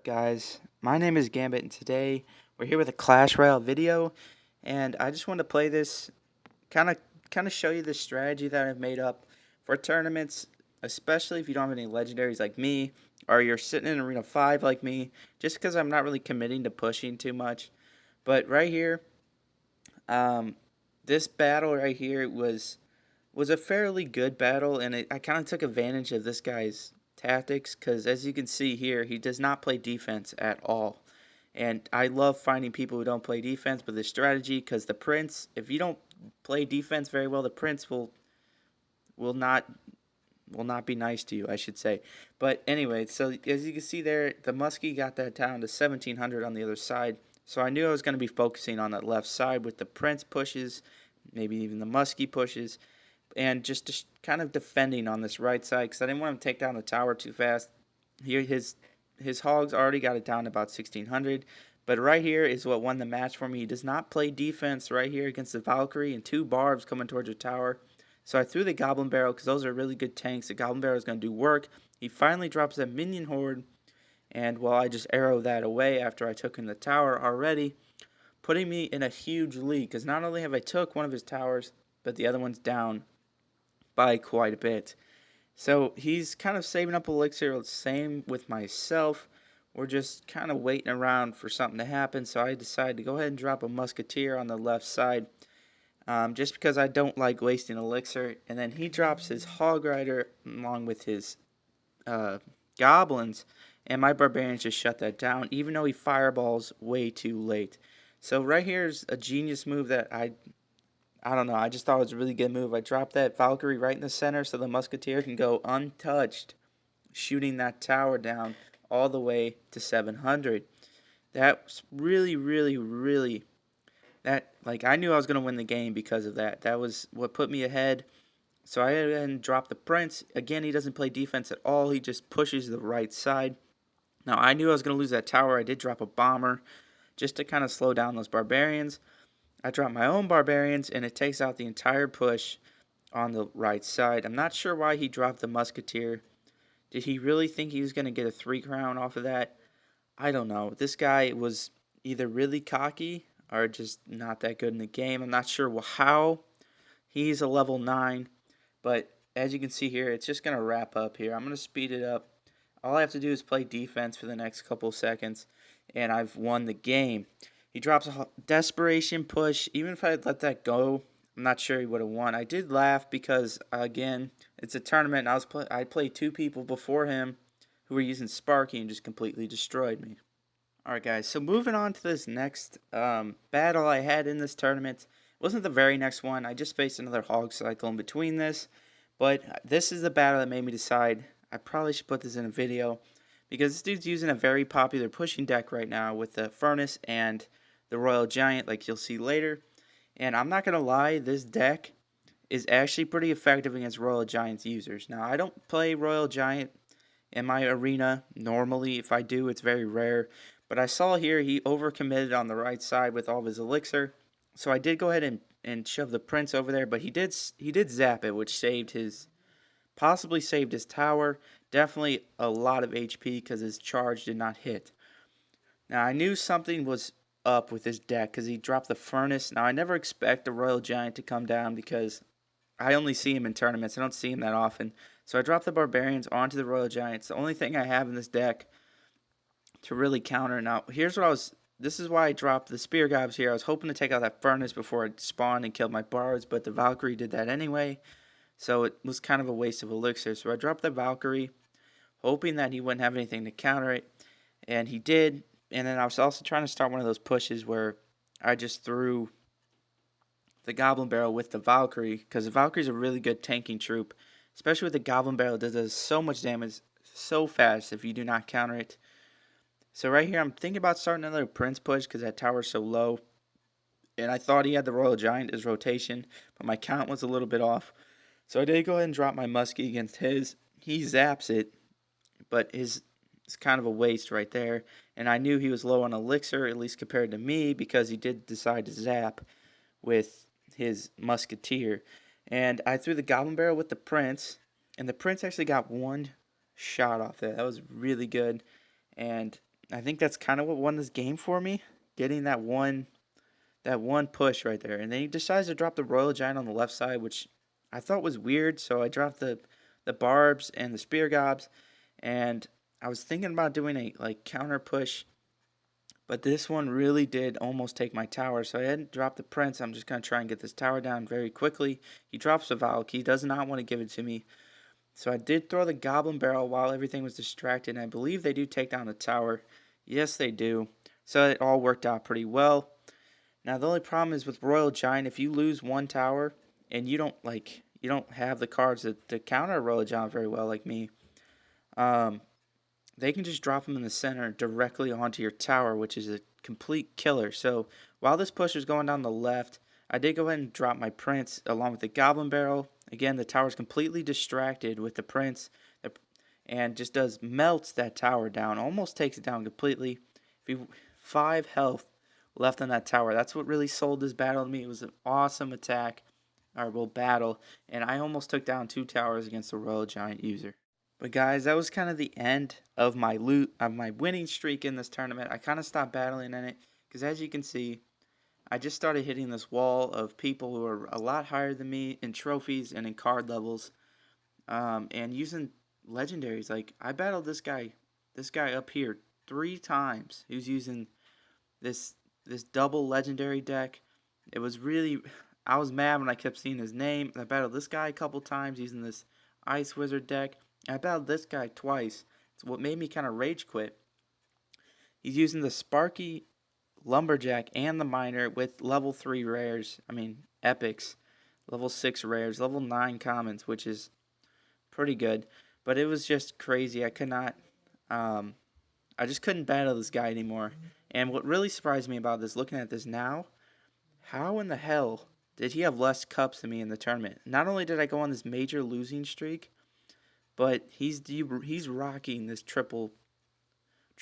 up, guys? My name is Gambit, and today we're here with a Clash Royale video. And I just wanted to play this, kind of, kind of show you the strategy that I've made up for tournaments, especially if you don't have any legendaries like me, or you're sitting in Arena 5 like me, just because I'm not really committing to pushing too much. But right here, um, this battle right here was a fairly good battle, and I kind of took advantage of this guy's tactics because, as you can see here, he does not play defense at all. And I love finding people who don't play defense, but the strategy, because the Prince, if you don't play defense very well, the Prince will not will not be nice to you, I should say. But anyway, so as you can see there, the Muskie got that down to 1700 on the other side. So I knew I was going to be focusing on that left side with the Prince pushes, maybe even the Muskie pushes, and just kind of defending on this right side because I didn't want him to take down the tower too fast. Here, his hogs already got it down to about 1600, but right here is what won the match for me. He does not play defense right here against the Valkyrie and two Barbs coming towards the tower. So I threw the Goblin Barrel because those are really good tanks. The Goblin Barrel is going to do work. He finally drops that minion horde, and well, I just arrow that away after I took in the tower already, putting me in a huge lead because not only have I took one of his towers, but the other one's down by quite a bit. So he's kind of saving up elixir, same with myself. We're just kind of waiting around for something to happen, so I decided to go ahead and drop a musketeer on the left side, just because I don't like wasting elixir. And then he drops his hog rider along with his uh, goblins, and my barbarians just shut that down, even though he fireballs way too late. So right here is a genius move that I don't know. I just thought it was a really good move. I dropped that Valkyrie right in the center so the Musketeer can go untouched, shooting that tower down all the way to 700. That's really, really, really, that, like, I knew I was going to win the game because of that. That was what put me ahead. So I had to drop the Prince. Again, he doesn't play defense at all. He just pushes the right side. Now, I knew I was going to lose that tower. I did drop a bomber just to kind of slow down those barbarians. I dropped my own barbarians, and it takes out the entire push on the right side. I'm not sure why he dropped the musketeer. Did he really think he was going to get a 3 crown off of that? I don't know. This guy was either really cocky or just not that good in the game. I'm not sure how he's a level 9, but as you can see here, it's just going to wrap up here. I'm going to speed it up. All I have to do is play defense for the next couple seconds, and I've won the game. He drops a desperation push. Even if I had let that go, I'm not sure he would have won. I did laugh because, again, it's a tournament, and I played two people before him who were using Sparky and just completely destroyed me. Alright, guys, so moving on to this next battle I had in this tournament. It wasn't the very next one. I just faced another hog cycle in between this. But this is the battle that made me decide I probably should put this in a video, because this dude's using a very popular pushing deck right now with the Furnace and the Royal Giant, like you'll see later. And I'm not going to lie, this deck is actually pretty effective against Royal Giant's users. Now, I don't play Royal Giant in my arena normally. If I do, it's very rare. But I saw here he overcommitted on the right side with all of his elixir. So I did go ahead and shove the Prince over there, but he did zap it, which possibly saved his tower. Definitely a lot of HP because his charge did not hit. Now, I knew something was up with his deck because he dropped the Furnace. Now, I never expect the Royal Giant to come down because I only see him in tournaments. I don't see him that often. So I dropped the Barbarians onto the Royal Giants. The only thing I have in this deck to really counter. Now, this is why I dropped the Spear Gobs here. I was hoping to take out that Furnace before it spawned and killed my Bards, but the Valkyrie did that anyway. So it was kind of a waste of elixir. So I dropped the Valkyrie, hoping that he wouldn't have anything to counter it. And he did. And then I was also trying to start one of those pushes where I just threw the Goblin Barrel with the Valkyrie, because the Valkyrie's a really good tanking troop, especially with the Goblin Barrel. It does so much damage so fast if you do not counter it. So right here, I'm thinking about starting another Prince push because that tower's so low. And I thought he had the Royal Giant as rotation, but my count was a little bit off. So I did go ahead and drop my Muskie against his. He zaps it, but it's kind of a waste right there. And I knew he was low on elixir, at least compared to me, because he did decide to zap with his Musketeer. And I threw the Goblin Barrel with the Prince, and the Prince actually got one shot off that. That was really good. And I think that's kind of what won this game for me, getting that one push right there. And then he decides to drop the Royal Giant on the left side, which I thought was weird. So I dropped the barbs and the spear gobs, and I was thinking about doing a like counter push, but this one really did almost take my tower. So I hadn't dropped the prince. I'm just gonna try and get this tower down very quickly. He drops the Valk. He does not want to give it to me. So I did throw the Goblin Barrel while everything was distracted, and I believe they do take down the tower. Yes, they do. So it all worked out pretty well. Now the only problem is with Royal Giant, if you lose one tower and you don't have the cards to counter a Royal Giant very well like me, um, they can just drop them in the center directly onto your tower, which is a complete killer. So while this push was going down the left, I did go ahead and drop my prince along with the Goblin Barrel. Again, the tower's completely distracted with the prince, and just does melts that tower down, almost takes it down completely. If you 5 health left on that tower, that's what really sold this battle to me. It was an awesome attack, or well, battle, and I almost took down 2 towers against the Royal Giant user. But guys, that was kind of the end of my winning streak in this tournament. I kind of stopped battling in it because, as you can see, I just started hitting this wall of people who are a lot higher than me in trophies and in card levels, and using legendaries. Like I battled this guy up here 3 times. He was using this double legendary deck. It was really, I was mad when I kept seeing his name. I battled this guy a couple times using this Ice Wizard deck. I battled this guy twice. It's what made me kind of rage quit. He's using the Sparky Lumberjack and the Miner with level 3 rares. I mean, epics. Level 6 rares, level 9 commons, which is pretty good. But it was just crazy. Um, I just couldn't battle this guy anymore. And what really surprised me about this, looking at this now, how in the hell did he have less cups than me in the tournament? Not only did I go on this major losing streak, but he's rocking this triple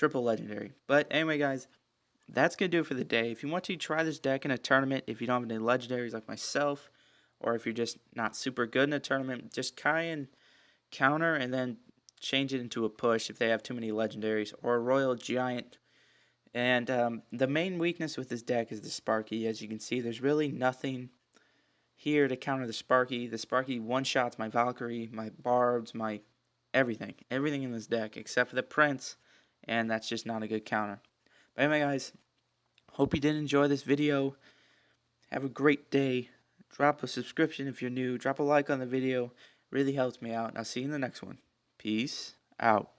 legendary. But anyway, guys, that's gonna do it for the day. If you want to try this deck in a tournament, if you don't have any legendaries like myself, or if you're just not super good in a tournament, just try and counter and then change it into a push if they have too many legendaries, or a Royal Giant. And the main weakness with this deck is the Sparky. As you can see, there's really nothing here to counter the Sparky. The Sparky one-shots my Valkyrie, my Barbs, my everything. Everything in this deck except for the Prince, and that's just not a good counter. But anyway, guys, hope you did enjoy this video. Have a great day. Drop a subscription if you're new. Drop a like on the video. Really helps me out. And I'll see you in the next one. Peace out.